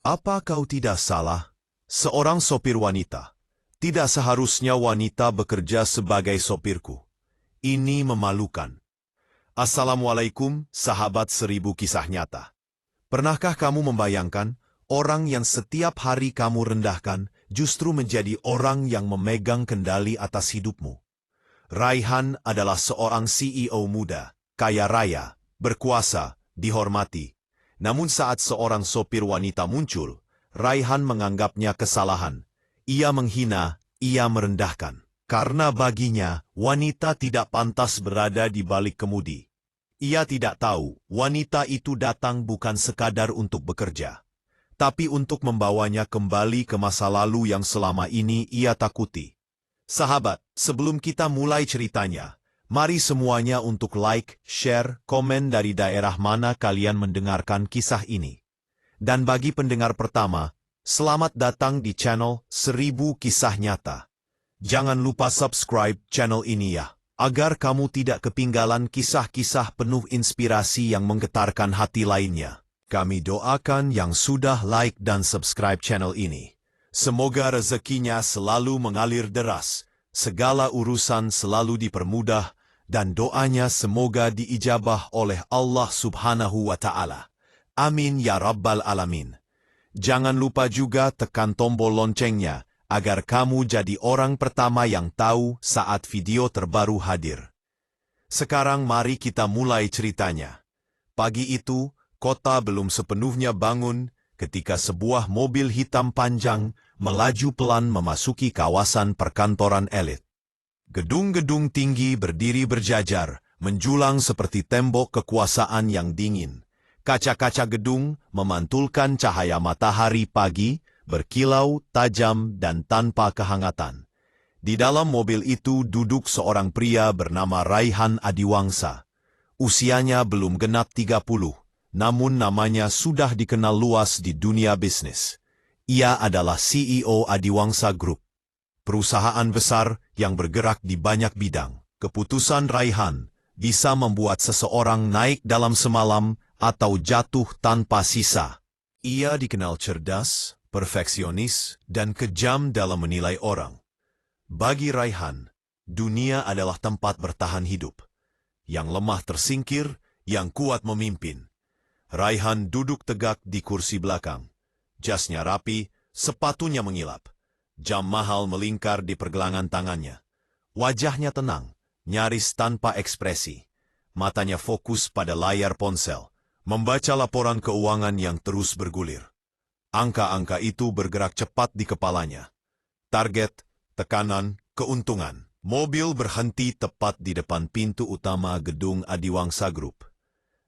Apa kau tidak salah? Seorang sopir wanita. Tidak seharusnya wanita bekerja sebagai sopirku. Ini memalukan. Assalamualaikum, sahabat 1000 kisah nyata. Pernahkah kamu membayangkan, orang yang setiap hari kamu rendahkan, justru menjadi orang yang memegang kendali atas hidupmu? Raihan adalah seorang CEO muda, kaya raya, berkuasa, dihormati. Namun saat seorang sopir wanita muncul, Raihan menganggapnya kesalahan. Ia menghina, ia merendahkan. Karena baginya, wanita tidak pantas berada di balik kemudi. Ia tidak tahu, wanita itu datang bukan sekadar untuk bekerja, tapi untuk membawanya kembali ke masa lalu yang selama ini ia takuti. Sahabat, sebelum kita mulai ceritanya, mari semuanya untuk like, share, komen dari daerah mana kalian mendengarkan kisah ini. Dan bagi pendengar pertama, selamat datang di channel 1000 Kisah Nyata. Jangan lupa subscribe channel ini ya, agar kamu tidak ketinggalan kisah-kisah penuh inspirasi yang menggetarkan hati lainnya. Kami doakan yang sudah like dan subscribe channel ini. Semoga rezekinya selalu mengalir deras, segala urusan selalu dipermudah, dan doanya semoga diijabah oleh Allah Subhanahu wa Ta'ala. Amin ya Rabbal Alamin. Jangan lupa juga tekan tombol loncengnya, agar kamu jadi orang pertama yang tahu saat video terbaru hadir. Sekarang mari kita mulai ceritanya. Pagi itu, kota belum sepenuhnya bangun, ketika sebuah mobil hitam panjang melaju pelan memasuki kawasan perkantoran elit. Gedung-gedung tinggi berdiri berjajar, menjulang seperti tembok kekuasaan yang dingin. Kaca-kaca gedung memantulkan cahaya matahari pagi, berkilau, tajam, dan tanpa kehangatan. Di dalam mobil itu duduk seorang pria bernama Raihan Adiwangsa. Usianya belum genap 30, namun namanya sudah dikenal luas di dunia bisnis. Ia adalah CEO Adiwangsa Group, perusahaan besar yang bergerak di banyak bidang. Keputusan Raihan bisa membuat seseorang naik dalam semalam atau jatuh tanpa sisa. Ia dikenal cerdas, perfeksionis, dan kejam dalam menilai orang. Bagi Raihan, dunia adalah tempat bertahan hidup. Yang lemah tersingkir, yang kuat memimpin. Raihan duduk tegak di kursi belakang. Jasnya rapi, sepatunya mengilap. Jam mahal melingkar di pergelangan tangannya. Wajahnya tenang, nyaris tanpa ekspresi. Matanya fokus pada layar ponsel, membaca laporan keuangan yang terus bergulir. Angka-angka itu bergerak cepat di kepalanya. Target, tekanan, keuntungan. Mobil berhenti tepat di depan pintu utama gedung Adiwangsa Group.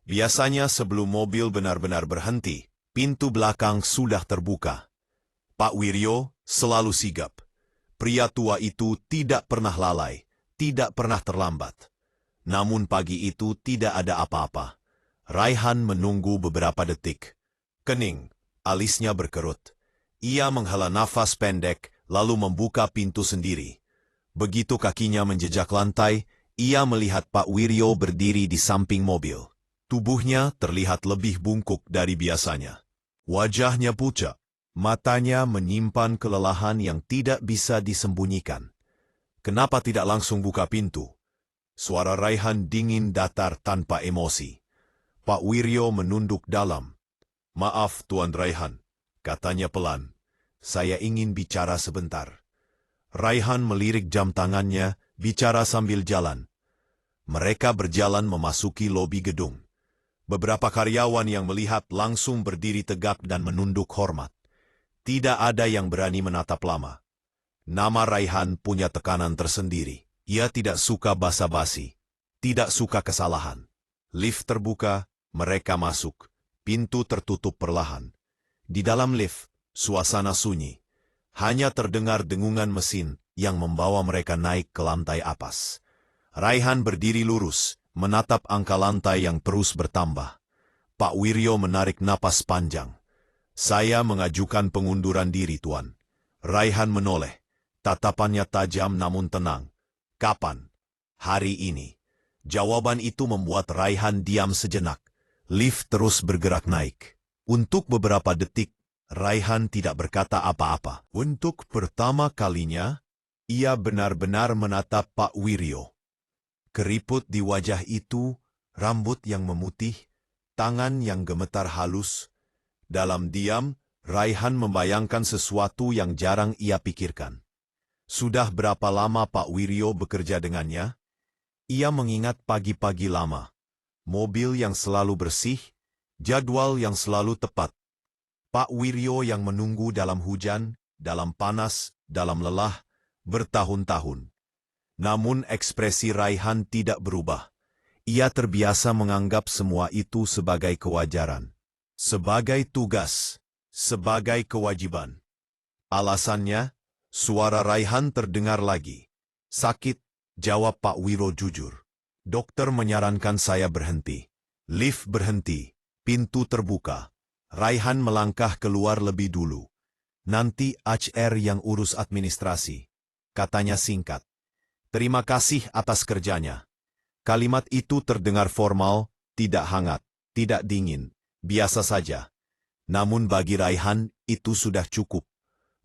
Biasanya sebelum mobil benar-benar berhenti, pintu belakang sudah terbuka. Pak Wiryo selalu sigap. Pria tua itu tidak pernah lalai, tidak pernah terlambat. Namun pagi itu tidak ada apa-apa. Raihan menunggu beberapa detik. Kening, alisnya berkerut. Ia menghela nafas pendek, lalu membuka pintu sendiri. Begitu kakinya menjejak lantai, ia melihat Pak Wiryo berdiri di samping mobil. Tubuhnya terlihat lebih bungkuk dari biasanya. Wajahnya pucat, matanya menyimpan kelelahan yang tidak bisa disembunyikan. Kenapa tidak langsung buka pintu? Suara Raihan dingin datar tanpa emosi. Pak Wiryo menunduk dalam. Maaf Tuan Raihan, katanya pelan. Saya ingin bicara sebentar. Raihan melirik jam tangannya, bicara sambil jalan. Mereka berjalan memasuki lobi gedung. Beberapa karyawan yang melihat langsung berdiri tegak dan menunduk hormat. Tidak ada yang berani menatap lama. Nama Raihan punya tekanan tersendiri. Ia tidak suka basa-basi, tidak suka kesalahan. Lift terbuka, mereka masuk. Pintu tertutup perlahan. Di dalam lift, suasana sunyi. Hanya terdengar dengungan mesin yang membawa mereka naik ke lantai atas. Raihan berdiri lurus, menatap angka lantai yang terus bertambah. Pak Wiryo menarik napas panjang. Saya mengajukan pengunduran diri, Tuan. Raihan menoleh. Tatapannya tajam namun tenang. Kapan? Hari ini. Jawaban itu membuat Raihan diam sejenak. Lift terus bergerak naik. Untuk beberapa detik, Raihan tidak berkata apa-apa. Untuk pertama kalinya, ia benar-benar menatap Pak Wiryo. Keriput di wajah itu, rambut yang memutih, tangan yang gemetar halus. Dalam diam, Raihan membayangkan sesuatu yang jarang ia pikirkan. Sudah berapa lama Pak Wiryo bekerja dengannya? Ia mengingat pagi-pagi lama, mobil yang selalu bersih, jadwal yang selalu tepat. Pak Wiryo yang menunggu dalam hujan, dalam panas, dalam lelah, bertahun-tahun. Namun ekspresi Raihan tidak berubah. Ia terbiasa menganggap semua itu sebagai kewajaran, sebagai tugas, sebagai kewajiban. Alasannya, suara Raihan terdengar lagi. Sakit, jawab Pak Wiryo jujur. Dokter menyarankan saya berhenti. Lift berhenti, pintu terbuka. Raihan melangkah keluar lebih dulu. Nanti HR yang urus administrasi, katanya singkat. Terima kasih atas kerjanya. Kalimat itu terdengar formal, tidak hangat, tidak dingin, biasa saja. Namun bagi Raihan, itu sudah cukup.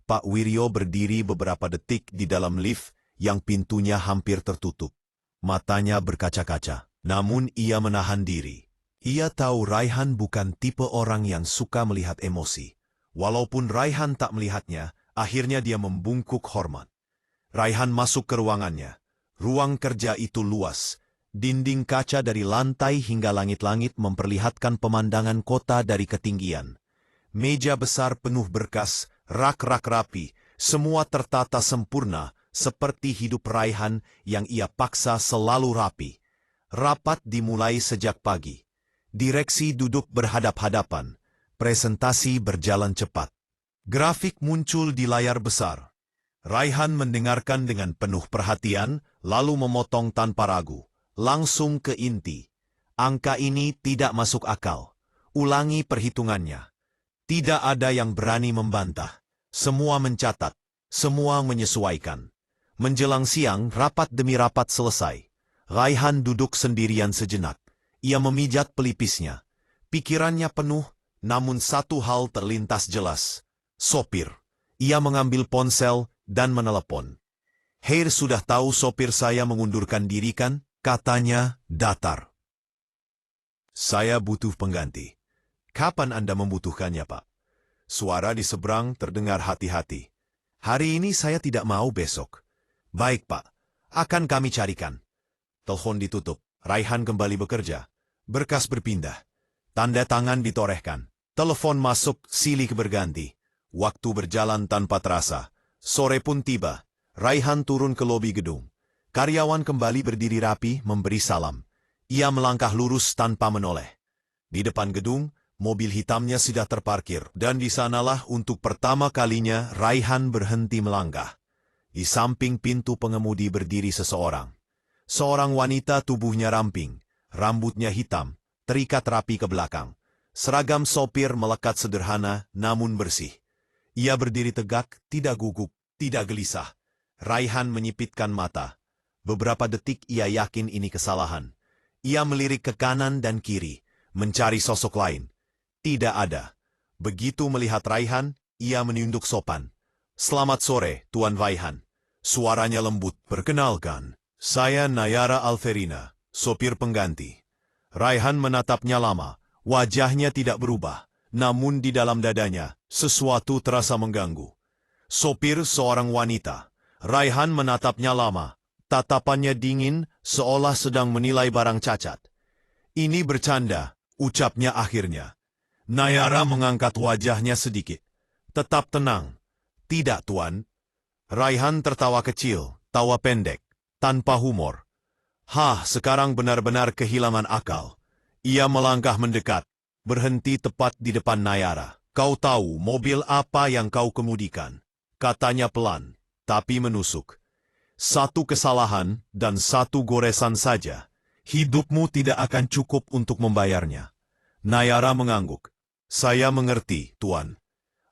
Pak Wiryo berdiri beberapa detik di dalam lift yang pintunya hampir tertutup. Matanya berkaca-kaca, namun ia menahan diri. Ia tahu Raihan bukan tipe orang yang suka melihat emosi. Walaupun Raihan tak melihatnya, akhirnya dia membungkuk hormat. Raihan masuk ke ruangannya. Ruang kerja itu luas. Dinding kaca dari lantai hingga langit-langit memperlihatkan pemandangan kota dari ketinggian. Meja besar penuh berkas, rak-rak rapi, semua tertata sempurna seperti hidup Raihan yang ia paksa selalu rapi. Rapat dimulai sejak pagi. Direksi duduk berhadap-hadapan. Presentasi berjalan cepat. Grafik muncul di layar besar. Raihan mendengarkan dengan penuh perhatian, lalu memotong tanpa ragu. Langsung ke inti. Angka ini tidak masuk akal. Ulangi perhitungannya. Tidak ada yang berani membantah. Semua mencatat. Semua menyesuaikan. Menjelang siang, rapat demi rapat selesai. Raihan duduk sendirian sejenak. Ia memijat pelipisnya. Pikirannya penuh, namun satu hal terlintas jelas. Sopir. Ia mengambil ponsel dan menelepon. "Hei, sudah tahu sopir saya mengundurkan diri kan?" katanya datar. "Saya butuh pengganti." "Kapan Anda membutuhkannya, Pak?" Suara di seberang terdengar hati-hati. "Hari ini saya tidak mau, besok." "Baik, Pak. Akan kami carikan." Telepon ditutup. Raihan kembali bekerja. Berkas berpindah. Tanda tangan ditorehkan. Telepon masuk, silih berganti. Waktu berjalan tanpa terasa. Sore pun tiba. Raihan turun ke lobi gedung. Karyawan kembali berdiri rapi memberi salam. Ia melangkah lurus tanpa menoleh. Di depan gedung, mobil hitamnya sudah terparkir. Dan di sanalah untuk pertama kalinya Raihan berhenti melangkah. Di samping pintu pengemudi berdiri seseorang. Seorang wanita, tubuhnya ramping, rambutnya hitam, terikat rapi ke belakang. Seragam sopir melekat sederhana namun bersih. Ia berdiri tegak, tidak gugup, tidak gelisah. Raihan menyipitkan mata. Beberapa detik ia yakin ini kesalahan. Ia melirik ke kanan dan kiri, mencari sosok lain. Tidak ada. Begitu melihat Raihan, ia menunduk sopan. "Selamat sore, Tuan Raihan." Suaranya lembut. "Perkenalkan, saya Nayara Alverina, sopir pengganti." Raihan menatapnya lama. Wajahnya tidak berubah, namun di dalam dadanya, sesuatu terasa mengganggu. Sopir seorang wanita. Raihan menatapnya lama. Tatapannya dingin, seolah sedang menilai barang cacat. "Ini bercanda," ucapnya akhirnya. Nayara mengangkat wajahnya sedikit. "Tetap tenang." "Tidak, Tuan." Raihan tertawa kecil, tawa pendek, tanpa humor. Sekarang benar-benar kehilangan akal. Ia melangkah mendekat, berhenti tepat di depan Nayara. "Kau tahu mobil apa yang kau kemudikan?" katanya pelan, tapi menusuk. "Satu kesalahan dan satu goresan saja. Hidupmu tidak akan cukup untuk membayarnya." Nayara mengangguk. "Saya mengerti, Tuan."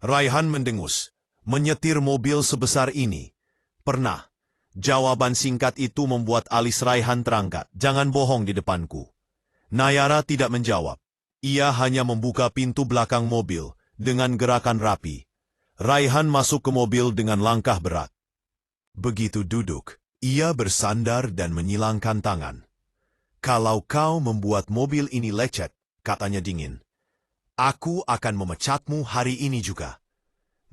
Raihan mendengus. Menyetir mobil sebesar ini. Pernah. Jawaban singkat itu membuat alis Raihan terangkat. "Jangan bohong di depanku." Nayara tidak menjawab. Ia hanya membuka pintu belakang mobil Dengan gerakan rapi, Raihan masuk ke mobil dengan langkah berat. Begitu duduk, ia bersandar dan menyilangkan tangan. "Kalau kau membuat mobil ini lecet," katanya dingin, "aku akan memecatmu hari ini juga."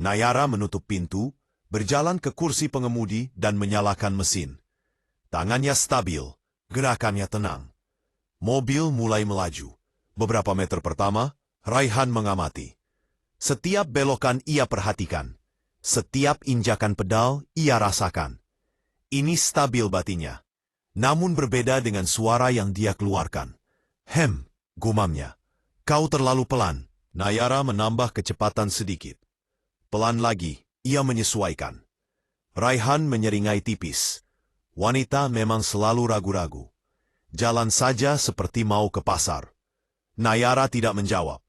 Nayara menutup pintu, berjalan ke kursi pengemudi dan menyalakan mesin. Tangannya stabil, gerakannya tenang. Mobil mulai melaju. Beberapa meter pertama, Raihan mengamati. Setiap belokan ia perhatikan. Setiap injakan pedal ia rasakan. Ini stabil batinnya. Namun berbeda dengan suara yang dia keluarkan. Gumamnya. "Kau terlalu pelan." Nayara menambah kecepatan sedikit. Pelan lagi, ia menyesuaikan. Raihan menyeringai tipis. Wanita memang selalu ragu-ragu. Jalan saja seperti mau ke pasar. Nayara tidak menjawab.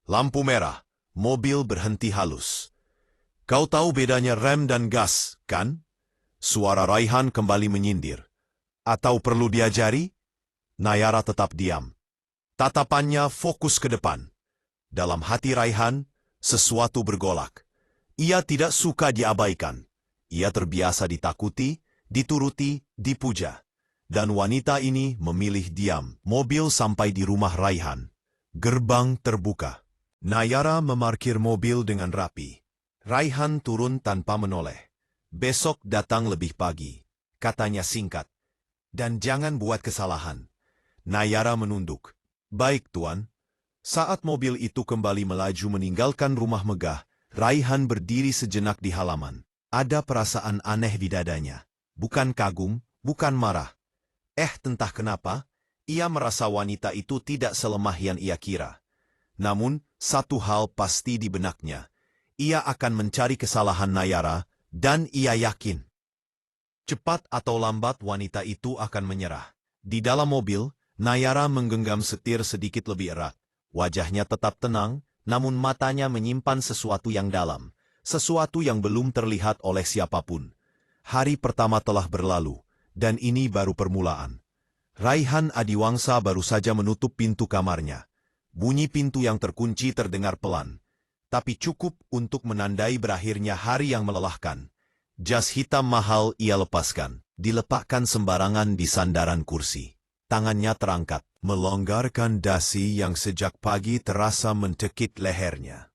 Lampu merah. Mobil berhenti halus. "Kau tahu bedanya rem dan gas, kan?" Suara Raihan kembali menyindir. "Atau perlu diajari?" Nayara tetap diam. Tatapannya fokus ke depan. Dalam hati Raihan, sesuatu bergolak. Ia tidak suka diabaikan. Ia terbiasa ditakuti, dituruti, dipuja. Dan wanita ini memilih diam. Mobil sampai di rumah Raihan. Gerbang terbuka. Nayara memarkir mobil dengan rapi. Raihan turun tanpa menoleh. "Besok datang lebih pagi," katanya singkat. "Dan jangan buat kesalahan." Nayara menunduk. "Baik, Tuan." Saat mobil itu kembali melaju meninggalkan rumah megah, Raihan berdiri sejenak di halaman. Ada perasaan aneh di dadanya. Bukan kagum, bukan marah. Entah kenapa, ia merasa wanita itu tidak selemah yang ia kira. Namun, satu hal pasti di benaknya. Ia akan mencari kesalahan Nayara, dan ia yakin. Cepat atau lambat wanita itu akan menyerah. Di dalam mobil, Nayara menggenggam setir sedikit lebih erat. Wajahnya tetap tenang, namun matanya menyimpan sesuatu yang dalam. Sesuatu yang belum terlihat oleh siapapun. Hari pertama telah berlalu, dan ini baru permulaan. Raihan Adiwangsa baru saja menutup pintu kamarnya. Bunyi pintu yang terkunci terdengar pelan, tapi cukup untuk menandai berakhirnya hari yang melelahkan. Jas hitam mahal ia lepaskan, diletakkan sembarangan di sandaran kursi. Tangannya terangkat, melonggarkan dasi yang sejak pagi terasa mencekik lehernya.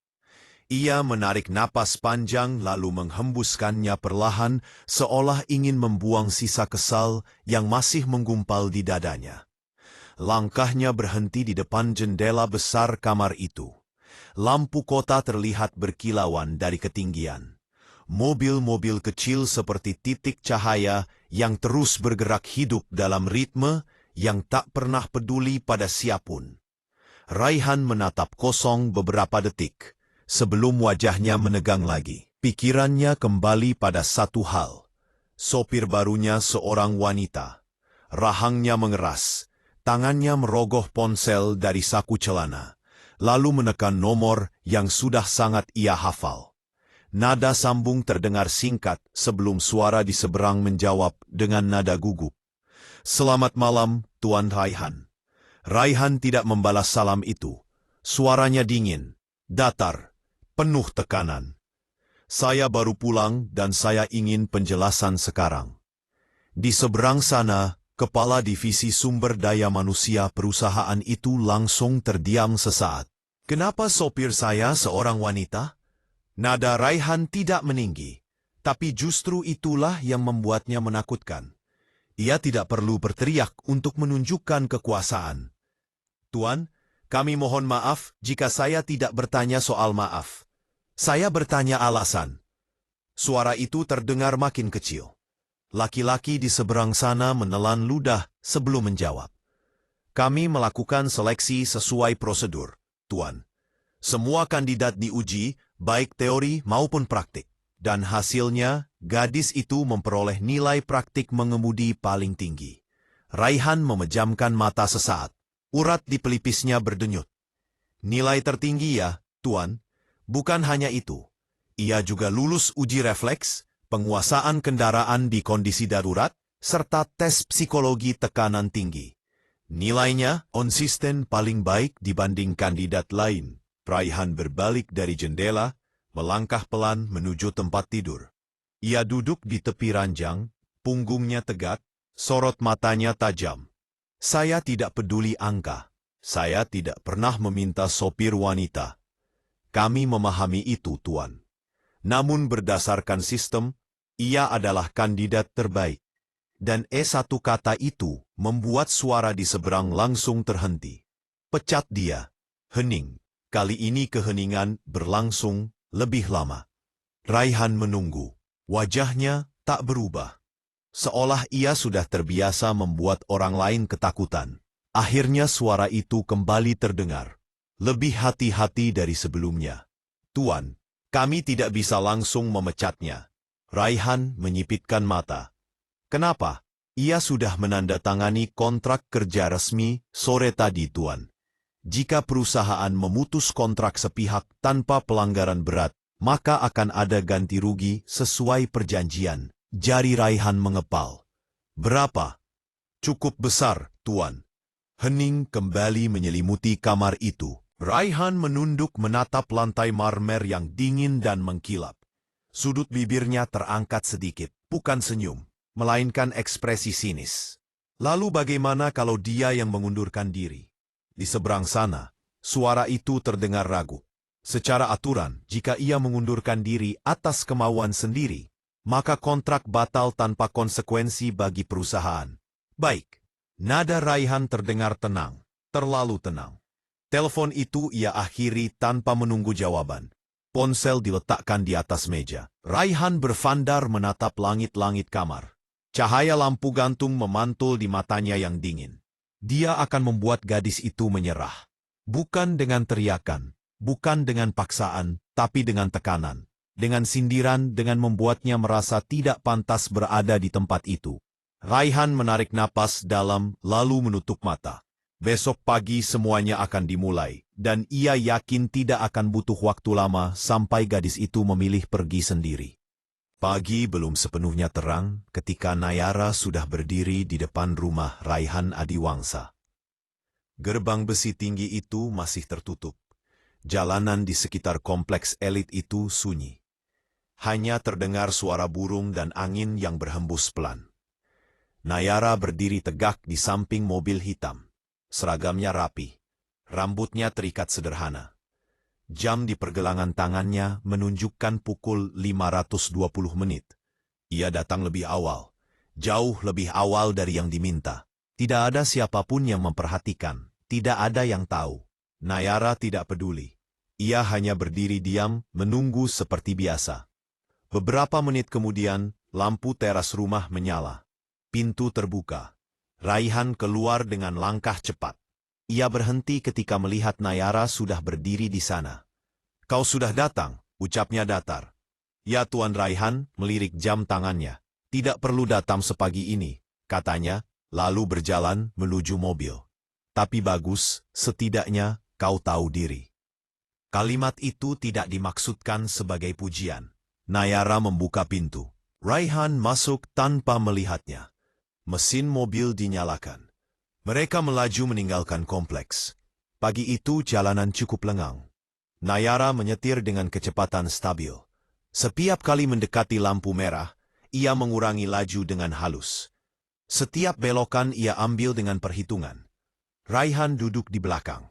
Ia menarik napas panjang lalu menghembuskannya perlahan, seolah ingin membuang sisa kesal yang masih menggumpal di dadanya. Langkahnya berhenti di depan jendela besar kamar itu. Lampu kota terlihat berkilauan dari ketinggian. Mobil-mobil kecil seperti titik cahaya yang terus bergerak hidup dalam ritme yang tak pernah peduli pada siapapun. Raihan menatap kosong beberapa detik, sebelum wajahnya menegang lagi. Pikirannya kembali pada satu hal. Sopir barunya seorang wanita. Rahangnya mengeras. Tangannya merogoh ponsel dari saku celana, lalu menekan nomor yang sudah sangat ia hafal. Nada sambung terdengar singkat sebelum suara di seberang menjawab dengan nada gugup. "Selamat malam, Tuan Raihan." Raihan tidak membalas salam itu. Suaranya dingin, datar, penuh tekanan. "Saya baru pulang dan saya ingin penjelasan sekarang." Di seberang sana, Kepala Divisi Sumber Daya Manusia perusahaan itu langsung terdiam sesaat. "Kenapa sopir saya seorang wanita?" Nada Raihan tidak meninggi, tapi justru itulah yang membuatnya menakutkan. Ia tidak perlu berteriak untuk menunjukkan kekuasaan. "Tuan, kami mohon maaf jika saya tidak bertanya soal maaf. Saya bertanya alasan." Suara itu terdengar makin kecil. Laki-laki di seberang sana menelan ludah sebelum menjawab. "Kami melakukan seleksi sesuai prosedur, Tuan. Semua kandidat diuji, baik teori maupun praktik. Dan hasilnya, gadis itu memperoleh nilai praktik mengemudi paling tinggi." Raihan memejamkan mata sesaat. Urat di pelipisnya berdenyut. "Nilai tertinggi ya, Tuan. Bukan hanya itu. Ia juga lulus uji refleks, penguasaan kendaraan di kondisi darurat, serta tes psikologi tekanan tinggi. Nilainya konsisten paling baik dibanding kandidat lain." Raihan berbalik dari jendela, melangkah pelan menuju tempat tidur. Ia duduk di tepi ranjang, punggungnya tegak, sorot matanya tajam. Saya tidak peduli angka. Saya tidak pernah meminta sopir wanita. Kami memahami itu, Tuan. Namun berdasarkan sistem, ia adalah kandidat terbaik. Dan satu kata itu membuat suara di seberang langsung terhenti. Pecat dia. Hening. Kali ini keheningan berlangsung lebih lama. Raihan menunggu. Wajahnya tak berubah. Seolah ia sudah terbiasa membuat orang lain ketakutan. Akhirnya suara itu kembali terdengar. Lebih hati-hati dari sebelumnya. Tuan, kami tidak bisa langsung memecatnya. Raihan menyipitkan mata. Kenapa? Ia sudah menandatangani kontrak kerja resmi sore tadi, Tuan. Jika perusahaan memutus kontrak sepihak tanpa pelanggaran berat, maka akan ada ganti rugi sesuai perjanjian. Jari Raihan mengepal. Berapa? Cukup besar, Tuan. Hening kembali menyelimuti kamar itu. Raihan menunduk menatap lantai marmer yang dingin dan mengkilap. Sudut bibirnya terangkat sedikit, bukan senyum, melainkan ekspresi sinis. Lalu bagaimana kalau dia yang mengundurkan diri? Di seberang sana, suara itu terdengar ragu. Secara aturan, jika ia mengundurkan diri atas kemauan sendiri, maka kontrak batal tanpa konsekuensi bagi perusahaan. Baik, nada Raihan terdengar tenang, terlalu tenang. Telepon itu ia akhiri tanpa menunggu jawaban. Ponsel diletakkan di atas meja. Raihan berfandar menatap langit-langit kamar. Cahaya lampu gantung memantul di matanya yang dingin. Dia akan membuat gadis itu menyerah. Bukan dengan teriakan, bukan dengan paksaan, tapi dengan tekanan. Dengan sindiran, dengan membuatnya merasa tidak pantas berada di tempat itu. Raihan menarik napas dalam, lalu menutup mata. Besok pagi semuanya akan dimulai, dan ia yakin tidak akan butuh waktu lama sampai gadis itu memilih pergi sendiri. Pagi belum sepenuhnya terang ketika Nayara sudah berdiri di depan rumah Raihan Adiwangsa. Gerbang besi tinggi itu masih tertutup. Jalanan di sekitar kompleks elit itu sunyi. Hanya terdengar suara burung dan angin yang berhembus pelan. Nayara berdiri tegak di samping mobil hitam. Seragamnya rapi. Rambutnya terikat sederhana. Jam di pergelangan tangannya menunjukkan pukul 520 menit. Ia datang lebih awal. Jauh lebih awal dari yang diminta. Tidak ada siapapun yang memperhatikan. Tidak ada yang tahu. Nayara tidak peduli. Ia hanya berdiri diam, menunggu seperti biasa. Beberapa menit kemudian, lampu teras rumah menyala. Pintu terbuka. Raihan keluar dengan langkah cepat. Ia berhenti ketika melihat Nayara sudah berdiri di sana. Kau sudah datang, ucapnya datar. Ya Tuan Raihan, melirik jam tangannya. Tidak perlu datang sepagi ini, katanya, lalu berjalan menuju mobil. Tapi bagus, setidaknya kau tahu diri. Kalimat itu tidak dimaksudkan sebagai pujian. Nayara membuka pintu. Raihan masuk tanpa melihatnya. Mesin mobil dinyalakan. Mereka melaju meninggalkan kompleks. Pagi itu jalanan cukup lengang. Nayara menyetir dengan kecepatan stabil. Setiap kali mendekati lampu merah, ia mengurangi laju dengan halus. Setiap belokan ia ambil dengan perhitungan. Raihan duduk di belakang.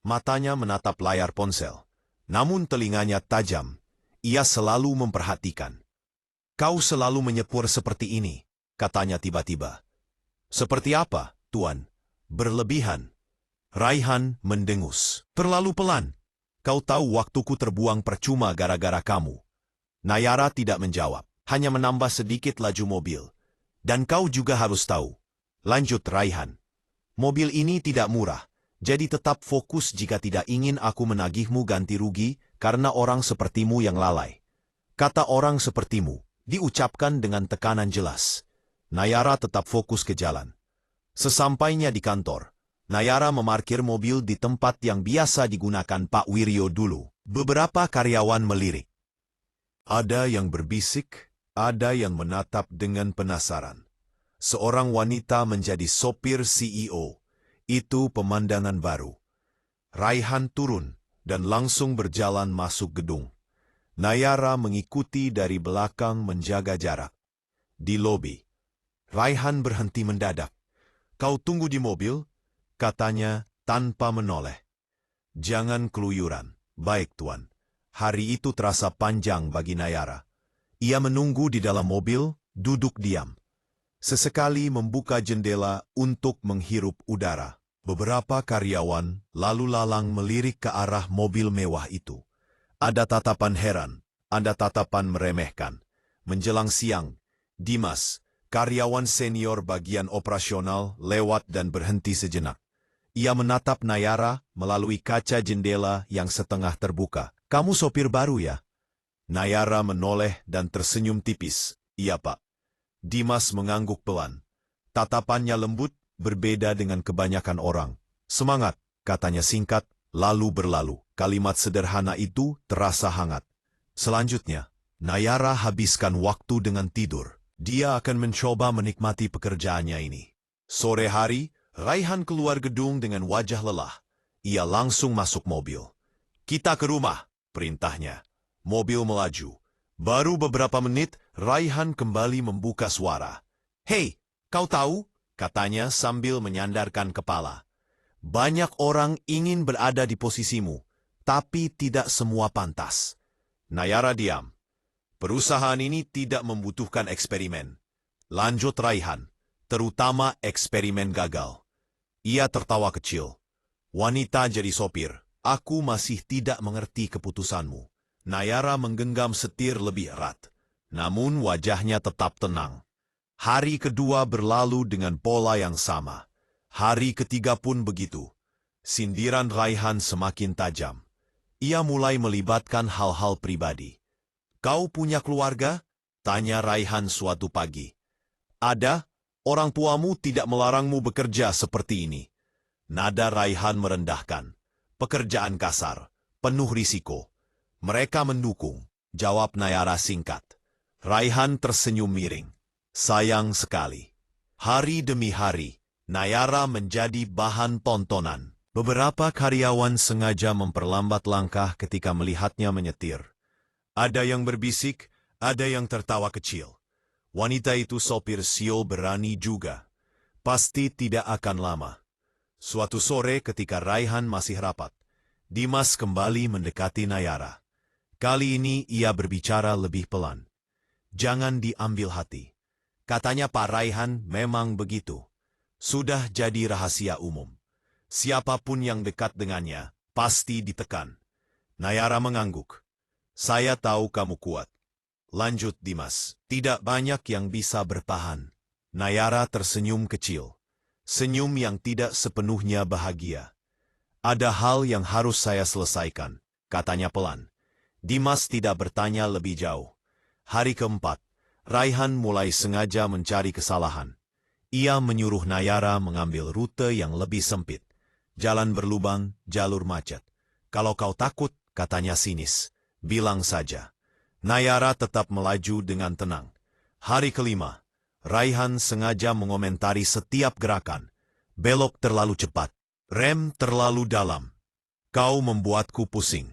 Matanya menatap layar ponsel. Namun telinganya tajam. Ia selalu memperhatikan. Kau selalu menyepur seperti ini, katanya tiba-tiba. Seperti apa, Tuan? Berlebihan. Raihan mendengus. Terlalu pelan. Kau tahu waktuku terbuang percuma gara-gara kamu. Nayara tidak menjawab, hanya menambah sedikit laju mobil. Dan kau juga harus tahu. Lanjut Raihan. Mobil ini tidak murah, jadi tetap fokus jika tidak ingin aku menagihmu ganti rugi karena orang sepertimu yang lalai. Kata orang sepertimu, diucapkan dengan tekanan jelas. Nayara tetap fokus ke jalan. Sesampainya di kantor, Nayara memarkir mobil di tempat yang biasa digunakan Pak Wiryo dulu. Beberapa karyawan melirik. Ada yang berbisik, ada yang menatap dengan penasaran. Seorang wanita menjadi sopir CEO. Itu pemandangan baru. Raihan turun, dan langsung berjalan masuk gedung. Nayara mengikuti dari belakang menjaga jarak. Di lobi, Raihan berhenti mendadak. "Kau tunggu di mobil?" katanya tanpa menoleh. "Jangan keluyuran." "Baik, Tuan." Hari itu terasa panjang bagi Nayara. Ia menunggu di dalam mobil, duduk diam. Sesekali membuka jendela untuk menghirup udara. Beberapa karyawan lalu lalang melirik ke arah mobil mewah itu. Ada tatapan heran, ada tatapan meremehkan. Menjelang siang, Dimas, karyawan senior bagian operasional, lewat dan berhenti sejenak. Ia menatap Nayara melalui kaca jendela yang setengah terbuka. "Kamu sopir baru ya?" Nayara menoleh dan tersenyum tipis. "Iya, Pak." Dimas mengangguk pelan. Tatapannya lembut, berbeda dengan kebanyakan orang. "Semangat," katanya singkat, lalu berlalu. Kalimat sederhana itu terasa hangat. Selanjutnya, Nayara habiskan waktu dengan tidur. Dia akan mencoba menikmati pekerjaannya ini. Sore hari, Raihan keluar gedung dengan wajah lelah. Ia langsung masuk mobil. "Kita ke rumah," perintahnya. Mobil melaju. Baru beberapa menit, Raihan kembali membuka suara. "Hei, kau tahu?" katanya sambil menyandarkan kepala. "Banyak orang ingin berada di posisimu, tapi tidak semua pantas." Nayara diam. "Perusahaan ini tidak membutuhkan eksperimen," lanjut Raihan, "terutama eksperimen gagal." Ia tertawa kecil. "Wanita jadi sopir, aku masih tidak mengerti keputusanmu." Nayara menggenggam setir lebih erat, namun wajahnya tetap tenang. Hari kedua berlalu dengan pola yang sama. Hari ketiga pun begitu. Sindiran Raihan semakin tajam. Ia mulai melibatkan hal-hal pribadi. "Kau punya keluarga?" tanya Raihan suatu pagi. "Ada, orang tuamu tidak melarangmu bekerja seperti ini." Nada Raihan merendahkan. "Pekerjaan kasar, penuh risiko." "Mereka mendukung," jawab Nayara singkat. Raihan tersenyum miring. Sayang sekali. Hari demi hari, Nayara menjadi bahan tontonan. Beberapa karyawan sengaja memperlambat langkah ketika melihatnya menyetir. Ada yang berbisik, ada yang tertawa kecil. Wanita itu sopir siul berani juga. Pasti tidak akan lama. Suatu sore ketika Raihan masih rapat, Dimas kembali mendekati Nayara. Kali ini ia berbicara lebih pelan. "Jangan diambil hati," katanya. "Pak Raihan memang begitu. Sudah jadi rahasia umum. Siapapun yang dekat dengannya, pasti ditekan." Nayara mengangguk. "Saya tahu kamu kuat," lanjut Dimas. "Tidak banyak yang bisa bertahan." Nayara tersenyum kecil. Senyum yang tidak sepenuhnya bahagia. "Ada hal yang harus saya selesaikan," katanya pelan. Dimas tidak bertanya lebih jauh. Hari keempat, Raihan mulai sengaja mencari kesalahan. Ia menyuruh Nayara mengambil rute yang lebih sempit. Jalan berlubang, jalur macet. "Kalau kau takut," katanya sinis, "bilang saja." Nayara tetap melaju dengan tenang. Hari kelima, Raihan sengaja mengomentari setiap gerakan. "Belok terlalu cepat. Rem terlalu dalam. Kau membuatku pusing."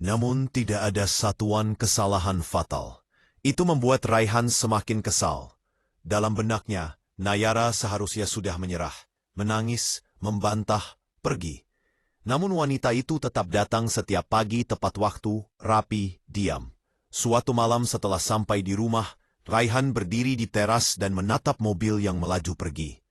Namun tidak ada satuan kesalahan fatal. Itu membuat Raihan semakin kesal. Dalam benaknya, Nayara seharusnya sudah menyerah, menangis, membantah, pergi. Namun wanita itu tetap datang setiap pagi tepat waktu, rapi, diam. Suatu malam setelah sampai di rumah, Raihan berdiri di teras dan menatap mobil yang melaju pergi.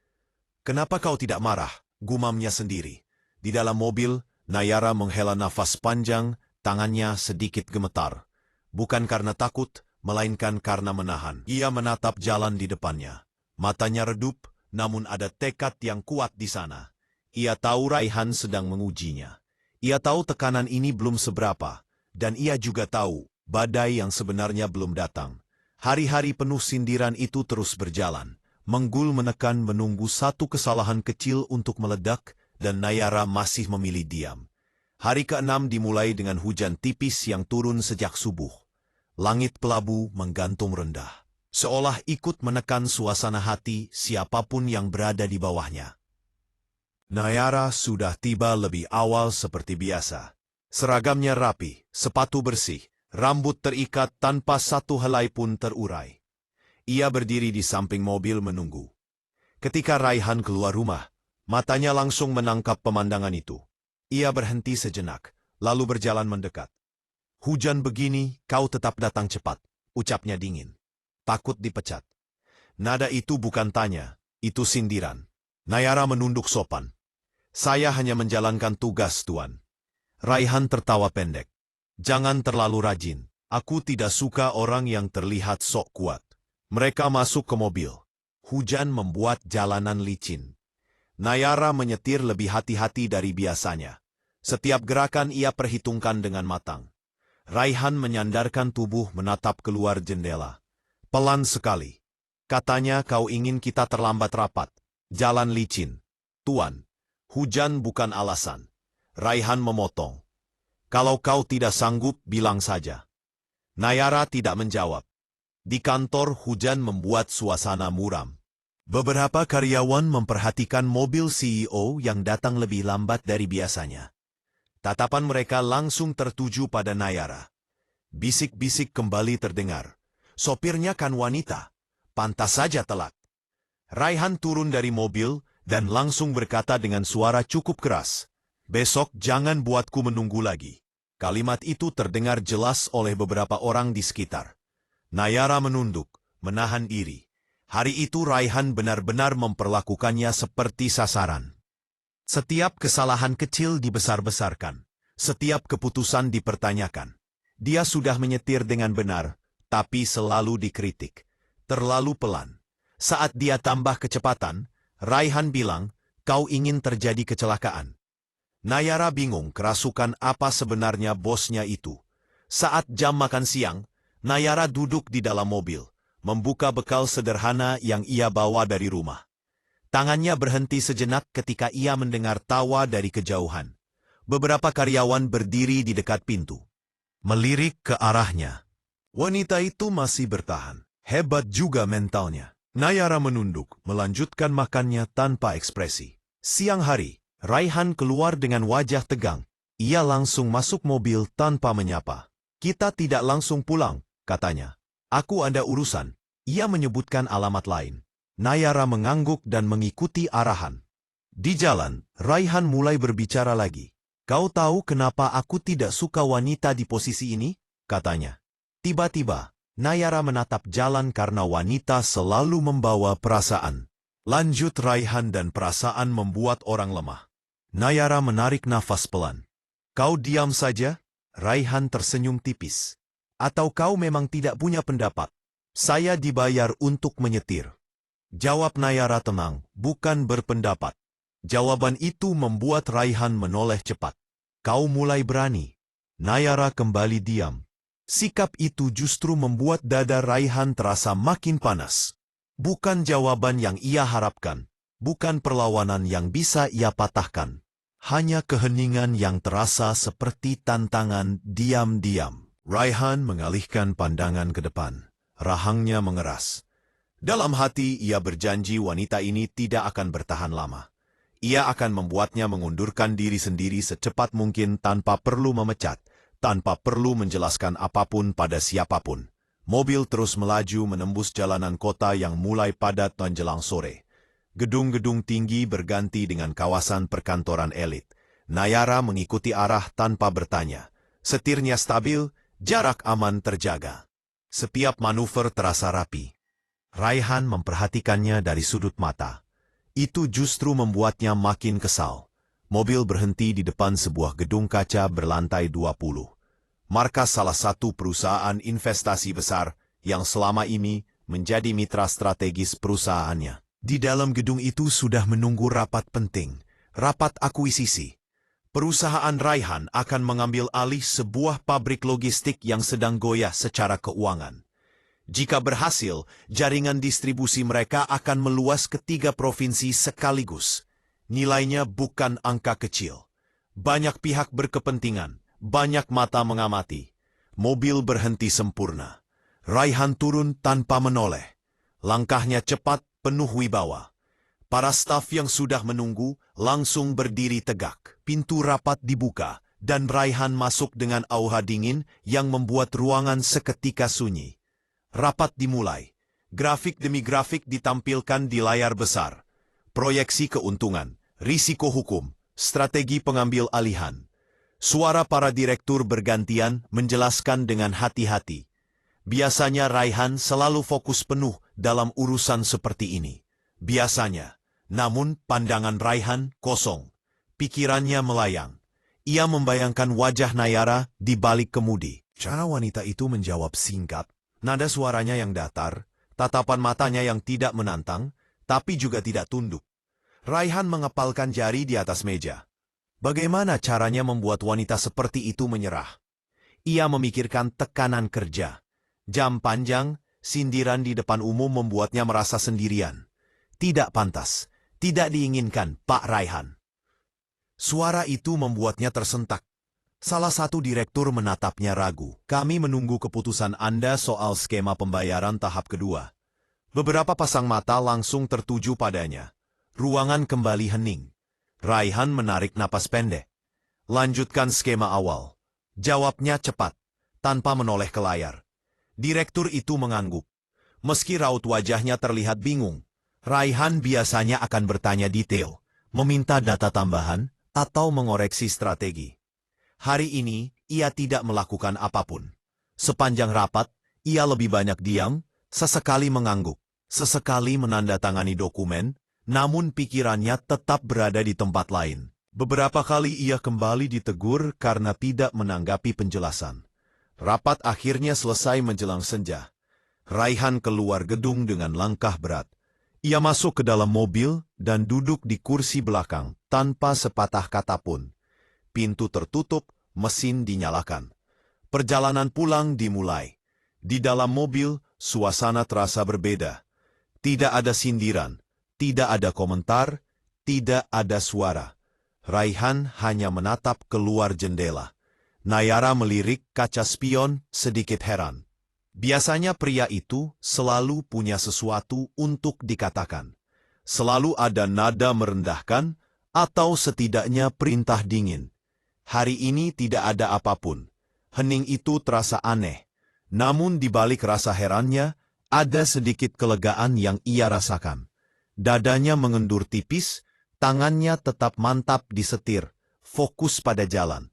"Kenapa kau tidak marah?" gumamnya sendiri. Di dalam mobil, Nayara menghela nafas panjang, tangannya sedikit gemetar. Bukan karena takut, melainkan karena menahan. Ia menatap jalan di depannya. Matanya redup, namun ada tekad yang kuat di sana. Ia tahu Raihan sedang mengujinya. Ia tahu tekanan ini belum seberapa, dan ia juga tahu badai yang sebenarnya belum datang. Hari-hari penuh sindiran itu terus berjalan. Menggul menekan menunggu satu kesalahan kecil untuk meledak, dan Nayara masih memilih diam. Hari ke-6 dimulai dengan hujan tipis yang turun sejak subuh. Langit kelabu menggantung rendah, seolah ikut menekan suasana hati siapapun yang berada di bawahnya. Nayara sudah tiba lebih awal seperti biasa. Seragamnya rapi, sepatu bersih, rambut terikat tanpa satu helai pun terurai. Ia berdiri di samping mobil menunggu. Ketika Raihan keluar rumah, matanya langsung menangkap pemandangan itu. Ia berhenti sejenak, lalu berjalan mendekat. "Hujan begini, kau tetap datang cepat," ucapnya dingin. "Takut dipecat." Nada itu bukan tanya, itu sindiran. Nayara menunduk sopan. "Saya hanya menjalankan tugas, Tuan." Raihan tertawa pendek. "Jangan terlalu rajin. Aku tidak suka orang yang terlihat sok kuat." Mereka masuk ke mobil. Hujan membuat jalanan licin. Nayara menyetir lebih hati-hati dari biasanya. Setiap gerakan ia perhitungkan dengan matang. Raihan menyandarkan tubuh menatap keluar jendela. "Pelan sekali. Katanya kau ingin kita terlambat rapat. Jalan licin." "Tuan, hujan bukan alasan." Raihan memotong. "Kalau kau tidak sanggup, bilang saja." Nayara tidak menjawab. Di kantor hujan membuat suasana muram. Beberapa karyawan memperhatikan mobil CEO yang datang lebih lambat dari biasanya. Tatapan mereka langsung tertuju pada Nayara. Bisik-bisik kembali terdengar. "Sopirnya kan wanita. Pantas saja telat." Raihan turun dari mobil dan langsung berkata dengan suara cukup keras, "Besok jangan buatku menunggu lagi." Kalimat itu terdengar jelas oleh beberapa orang di sekitar. Nayara menunduk, menahan diri. Hari itu Raihan benar-benar memperlakukannya seperti sasaran. Setiap kesalahan kecil dibesar-besarkan. Setiap keputusan dipertanyakan. Dia sudah menyetir dengan benar, tapi selalu dikritik. Terlalu pelan. Saat dia tambah kecepatan, Raihan bilang, "Kau ingin terjadi kecelakaan." Nayara bingung kerasukan apa sebenarnya bosnya itu. Saat jam makan siang, Nayara duduk di dalam mobil, membuka bekal sederhana yang ia bawa dari rumah. Tangannya berhenti sejenak ketika ia mendengar tawa dari kejauhan. Beberapa karyawan berdiri di dekat pintu, melirik ke arahnya. Wanita itu masih bertahan. Hebat juga mentalnya. Nayara menunduk, melanjutkan makannya tanpa ekspresi. Siang hari, Raihan keluar dengan wajah tegang. Ia langsung masuk mobil tanpa menyapa. "Kita tidak langsung pulang," katanya. "Aku ada urusan." Ia menyebutkan alamat lain. Nayara mengangguk dan mengikuti arahan. Di jalan, Raihan mulai berbicara lagi. "Kau tahu kenapa aku tidak suka wanita di posisi ini?" katanya. Tiba-tiba, Nayara menatap jalan karena wanita selalu membawa perasaan. Lanjut Raihan dan perasaan membuat orang lemah. Nayara menarik nafas pelan. "Kau diam saja?" Raihan tersenyum tipis. "Atau kau memang tidak punya pendapat?" "Saya dibayar untuk menyetir," jawab Nayara tenang, "bukan berpendapat." Jawaban itu membuat Raihan menoleh cepat. "Kau mulai berani." Nayara kembali diam. Sikap itu justru membuat dada Raihan terasa makin panas. Bukan jawaban yang ia harapkan. Bukan perlawanan yang bisa ia patahkan. Hanya keheningan yang terasa seperti tantangan diam-diam. Raihan mengalihkan pandangan ke depan. Rahangnya mengeras. Dalam hati ia berjanji wanita ini tidak akan bertahan lama. Ia akan membuatnya mengundurkan diri sendiri secepat mungkin tanpa perlu memecat, tanpa perlu menjelaskan apapun pada siapapun. Mobil terus melaju menembus jalanan kota yang mulai padat menjelang sore. Gedung-gedung tinggi berganti dengan kawasan perkantoran elit. Nayara mengikuti arah tanpa bertanya. Setirnya stabil, jarak aman terjaga. Setiap manuver terasa rapi. Raihan memperhatikannya dari sudut mata. Itu justru membuatnya makin kesal. Mobil berhenti di depan sebuah gedung kaca berlantai 20. Markas salah satu perusahaan investasi besar yang selama ini menjadi mitra strategis perusahaannya. Di dalam gedung itu sudah menunggu rapat penting, rapat akuisisi. Perusahaan Raihan akan mengambil alih sebuah pabrik logistik yang sedang goyah secara keuangan. Jika berhasil, jaringan distribusi mereka akan meluas ke 3 provinsi sekaligus. Nilainya bukan angka kecil. Banyak pihak berkepentingan, banyak mata mengamati. Mobil berhenti sempurna. Raihan turun tanpa menoleh. Langkahnya cepat, penuh wibawa. Para staf yang sudah menunggu langsung berdiri tegak. Pintu rapat dibuka dan Raihan masuk dengan aura dingin yang membuat ruangan seketika sunyi. Rapat dimulai. Grafik demi grafik ditampilkan di layar besar. Proyeksi keuntungan, risiko hukum, strategi pengambil alihan. Suara para direktur bergantian menjelaskan dengan hati-hati. Biasanya Raihan selalu fokus penuh dalam urusan seperti ini. Biasanya. Namun pandangan Raihan kosong. Pikirannya melayang. Ia membayangkan wajah Nayara di balik kemudi. Cara wanita itu menjawab singkat. Nada suaranya yang datar, tatapan matanya yang tidak menantang, tapi juga tidak tunduk. Raihan mengepalkan jari di atas meja. Bagaimana caranya membuat wanita seperti itu menyerah? Ia memikirkan tekanan kerja. Jam panjang, sindiran di depan umum membuatnya merasa sendirian. Tidak pantas. Tidak diinginkan, Pak Raihan. Suara itu membuatnya tersentak. Salah satu direktur menatapnya ragu. Kami menunggu keputusan Anda soal skema pembayaran tahap kedua. Beberapa pasang mata langsung tertuju padanya. Ruangan kembali hening. Raihan menarik napas pendek. Lanjutkan skema awal. Jawabnya cepat, tanpa menoleh ke layar. Direktur itu mengangguk. Meski raut wajahnya terlihat bingung, Raihan biasanya akan bertanya detail, meminta data tambahan, atau mengoreksi strategi. Hari ini, ia tidak melakukan apapun. Sepanjang rapat, ia lebih banyak diam, sesekali mengangguk, sesekali menandatangani dokumen, namun pikirannya tetap berada di tempat lain. Beberapa kali ia kembali ditegur karena tidak menanggapi penjelasan. Rapat akhirnya selesai menjelang senja. Raihan keluar gedung dengan langkah berat. Ia masuk ke dalam mobil dan duduk di kursi belakang tanpa sepatah kata pun. Pintu tertutup, mesin dinyalakan. Perjalanan pulang dimulai. Di dalam mobil, suasana terasa berbeda. Tidak ada sindiran, tidak ada komentar, tidak ada suara. Raihan hanya menatap keluar jendela. Nayara melirik kaca spion sedikit heran. Biasanya pria itu selalu punya sesuatu untuk dikatakan. Selalu ada nada merendahkan atau setidaknya perintah dingin. Hari ini tidak ada apapun. Hening itu terasa aneh. Namun di balik rasa herannya, ada sedikit kelegaan yang ia rasakan. Dadanya mengendur tipis, tangannya tetap mantap di setir, fokus pada jalan.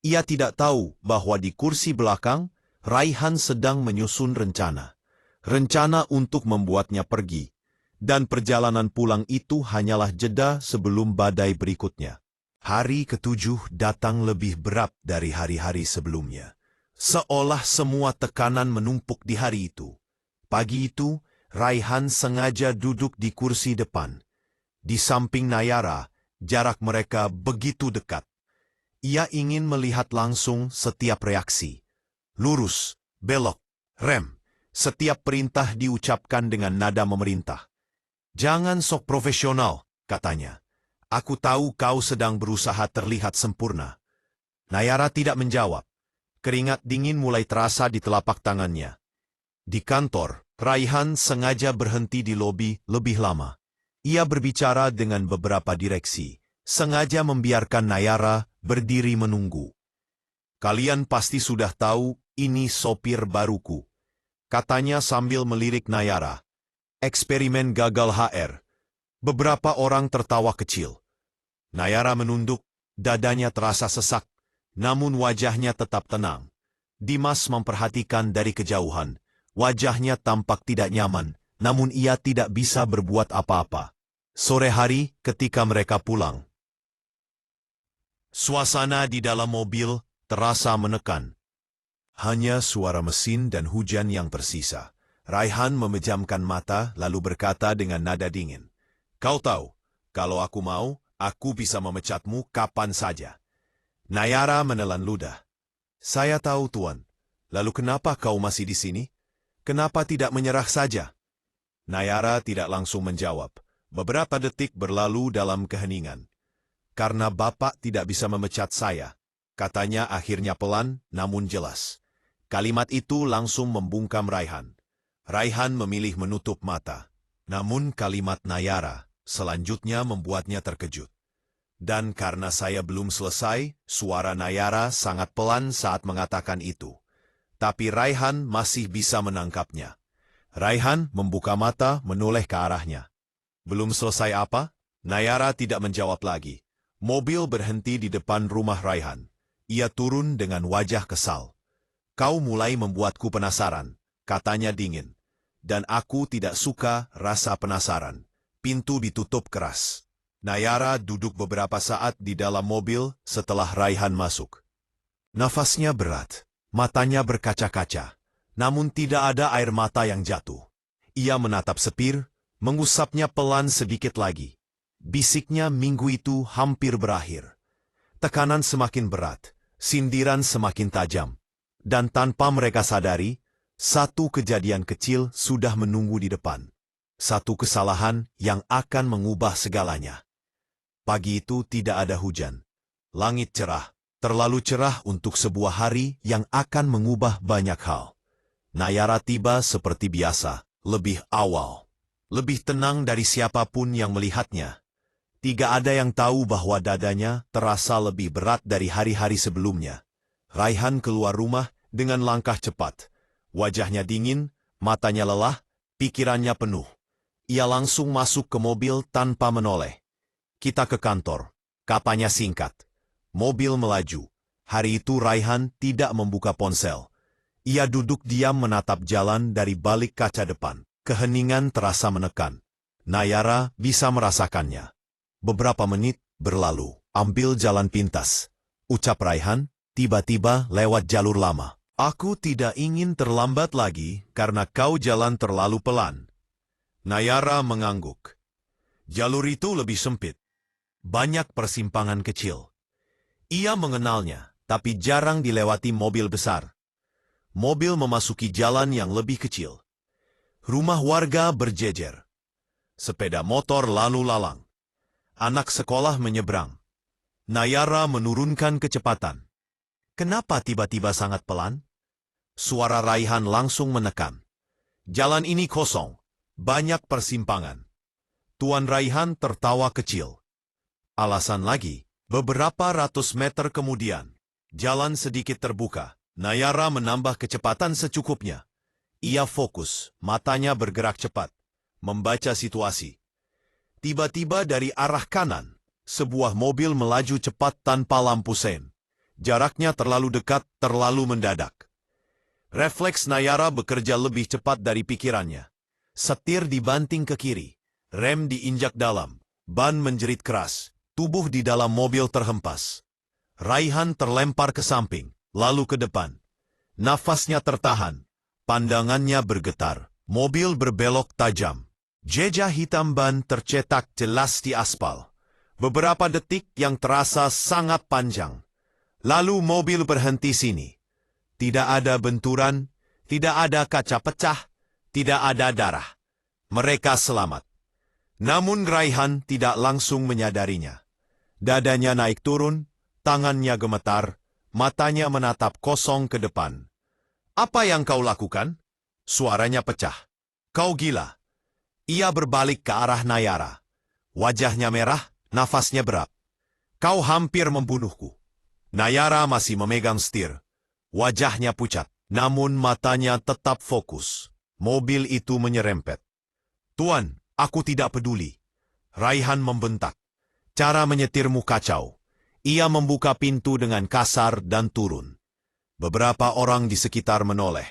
Ia tidak tahu bahwa di kursi belakang, Raihan sedang menyusun rencana. Rencana untuk membuatnya pergi. Dan perjalanan pulang itu hanyalah jeda sebelum badai berikutnya. Hari ketujuh datang lebih berat dari hari-hari sebelumnya. Seolah semua tekanan menumpuk di hari itu. Pagi itu, Raihan sengaja duduk di kursi depan. Di samping Nayara, jarak mereka begitu dekat. Ia ingin melihat langsung setiap reaksi. Lurus, belok, rem. Setiap perintah diucapkan dengan nada memerintah. Jangan sok profesional, katanya. Aku tahu kau sedang berusaha terlihat sempurna. Nayara tidak menjawab. Keringat dingin mulai terasa di telapak tangannya. Di kantor, Raihan sengaja berhenti di lobi lebih lama. Ia berbicara dengan beberapa direksi, sengaja membiarkan Nayara berdiri menunggu. Kalian pasti sudah tahu, ini sopir baruku, katanya sambil melirik Nayara. Eksperimen gagal HR. Beberapa orang tertawa kecil. Nayara menunduk, dadanya terasa sesak, namun wajahnya tetap tenang. Dimas memperhatikan dari kejauhan. Wajahnya tampak tidak nyaman, namun ia tidak bisa berbuat apa-apa. Sore hari ketika mereka pulang. Suasana di dalam mobil terasa menekan. Hanya suara mesin dan hujan yang tersisa. Raihan memejamkan mata lalu berkata dengan nada dingin. Kau tahu, kalau aku mau, aku bisa memecatmu kapan saja. Nayara menelan ludah. Saya tahu, Tuan. Lalu kenapa kau masih di sini? Kenapa tidak menyerah saja? Nayara tidak langsung menjawab. Beberapa detik berlalu dalam keheningan. Karena Bapak tidak bisa memecat saya, katanya akhirnya pelan namun jelas. Kalimat itu langsung membungkam Raihan. Raihan memilih menutup mata. Namun kalimat Nayara selanjutnya membuatnya terkejut. Dan karena saya belum selesai, suara Nayara sangat pelan saat mengatakan itu. Tapi Raihan masih bisa menangkapnya. Raihan membuka mata menoleh ke arahnya. Belum selesai apa? Nayara tidak menjawab lagi. Mobil berhenti di depan rumah Raihan. Ia turun dengan wajah kesal. Kau mulai membuatku penasaran, katanya dingin. Dan aku tidak suka rasa penasaran. Pintu ditutup keras. Nayara duduk beberapa saat di dalam mobil setelah Raihan masuk. Nafasnya berat, matanya berkaca-kaca, namun tidak ada air mata yang jatuh. Ia menatap setir, mengusapnya pelan sedikit lagi. Bisiknya minggu itu hampir berakhir. Tekanan semakin berat, sindiran semakin tajam. Dan tanpa mereka sadari, satu kejadian kecil sudah menunggu di depan. Satu kesalahan yang akan mengubah segalanya. Pagi itu tidak ada hujan. Langit cerah, terlalu cerah untuk sebuah hari yang akan mengubah banyak hal. Nayara tiba seperti biasa, lebih awal. Lebih tenang dari siapapun yang melihatnya. Tidak ada yang tahu bahwa dadanya terasa lebih berat dari hari-hari sebelumnya. Raihan keluar rumah dengan langkah cepat. Wajahnya dingin, matanya lelah, pikirannya penuh. Ia langsung masuk ke mobil tanpa menoleh. Kita ke kantor, katanya singkat. Mobil melaju. Hari itu Raihan tidak membuka ponsel. Ia duduk diam menatap jalan dari balik kaca depan. Keheningan terasa menekan. Nayara bisa merasakannya. Beberapa menit berlalu. Ambil jalan pintas, ucap Raihan, tiba-tiba lewat jalur lama. Aku tidak ingin terlambat lagi karena kau jalan terlalu pelan. Nayara mengangguk. Jalur itu lebih sempit. Banyak persimpangan kecil. Ia mengenalnya, tapi jarang dilewati mobil besar. Mobil memasuki jalan yang lebih kecil. Rumah warga berjejer. Sepeda motor lalu lalang. Anak sekolah menyeberang. Nayara menurunkan kecepatan. Kenapa tiba-tiba sangat pelan? Suara Raihan langsung menekan. Jalan ini kosong. Banyak persimpangan. Tuan Raihan tertawa kecil. Alasan lagi, beberapa ratus meter kemudian, jalan sedikit terbuka. Nayara menambah kecepatan secukupnya. Ia fokus, matanya bergerak cepat, membaca situasi. Tiba-tiba dari arah kanan, sebuah mobil melaju cepat tanpa lampu sen. Jaraknya terlalu dekat, terlalu mendadak. Refleks Nayara bekerja lebih cepat dari pikirannya. Setir dibanting ke kiri, rem diinjak dalam, ban menjerit keras. Tubuh di dalam mobil terhempas. Raihan terlempar ke samping, lalu ke depan. Nafasnya tertahan. Pandangannya bergetar. Mobil berbelok tajam. Jejak hitam ban tercetak jelas di aspal. Beberapa detik yang terasa sangat panjang. Lalu mobil berhenti sini. Tidak ada benturan, tidak ada kaca pecah, tidak ada darah. Mereka selamat. Namun Raihan tidak langsung menyadarinya. Dadanya naik turun, tangannya gemetar, matanya menatap kosong ke depan. Apa yang kau lakukan? Suaranya pecah. Kau gila. Ia berbalik ke arah Nayara. Wajahnya merah, nafasnya berat. Kau hampir membunuhku. Nayara masih memegang setir. Wajahnya pucat, namun matanya tetap fokus. Mobil itu menyerempet. Tuan, aku tidak peduli. Raihan membentak. Cara menyetirmu kacau. Ia membuka pintu dengan kasar dan turun. Beberapa orang di sekitar menoleh.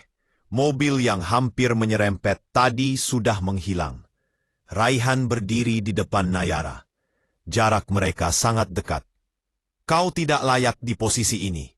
Mobil yang hampir menyerempet tadi sudah menghilang. Raihan berdiri di depan Nayara. Jarak mereka sangat dekat. Kau tidak layak di posisi ini.